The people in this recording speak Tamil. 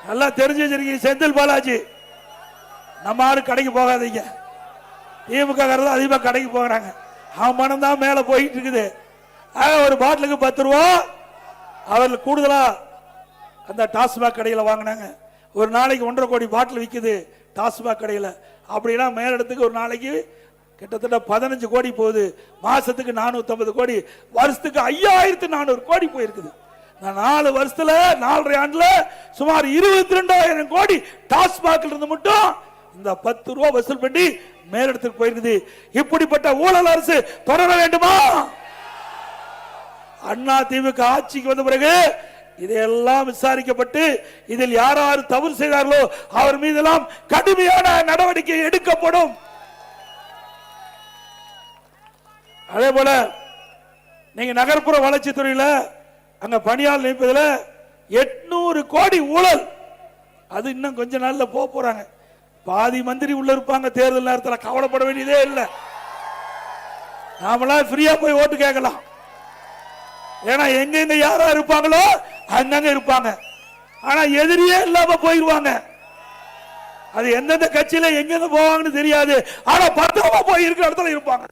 நல்லா தெரிஞ்சு வச்சிருக்கீங்க. செந்தில் பாலாஜி நம்ம ஆளு கடைக்கு போகாதீங்க. திமுக அதிகமாக கடைக்கு போகிறாங்க. அவன் மனம் தான் மேல போயிட்டு இருக்குது. ஒரு பாட்டிலுக்கு 10 ரூபா அவர்கள் கூடுதலா அந்த டாஸ்மாக் கடையில் வாங்கினாங்க. ஒரு நாளைக்கு 1.5 கோடி பாட்டில் விற்குது டாஸ்மாக் கடையில். அப்படின்னா மேலிடத்துக்கு ஒரு நாளைக்கு கிட்டத்தட்ட 15 கோடி போகுது. மாசத்துக்கு 450 கோடி, வருஷத்துக்கு 5400 கோடி போயிருக்குது. 4 வருஷத்துல 4.5 ஆண்டுல சுமார் 22,000 கோடி டாஸ்மாக் இருந்து மட்டும் இந்த 10 ரூபா வசூல் பண்ணி மேலிடத்துக்கு போயிருக்குது. இப்படிப்பட்ட ஊழல் அரசு தொடர வேண்டுமா? அண்ணா திமுக ஆட்சிக்கு வந்த பிறகு இதையெல்லாம் விசாரிக்கப்பட்டு இதில் யார் யார் தவறு செய்தார்களோ அவர் மீதெல்லாம் கடுமையான நடவடிக்கை எடுக்கப்படும். அதே போல நீங்க நகர்ப்புற வளர்ச்சித்துறையில் அங்க பணியாளர் நியமிப்பதில் 800 கோடி ஊழல். அது இன்னும் கொஞ்ச நாள்ல போறாங்க. பாதி மந்திரி உள்ள இருப்பாங்க. தேர்தல் நேரத்தில் கவலைப்பட வேண்டியதே இல்லை. நாமெல்லாம் ஃப்ரீயா போய் ஓட்டு கேட்கலாம். ஏன்னா எங்க யாரா இருப்பாங்களோ அங்கங்க இருப்பாங்க. ஆனா எதிரியே இல்லாம போயிருவாங்க. அது எந்தெந்த கட்சியில எங்க போவாங்கன்னு தெரியாது. ஆனா பத்திரமா போய் இருக்கிற இடத்துல இருப்பாங்க.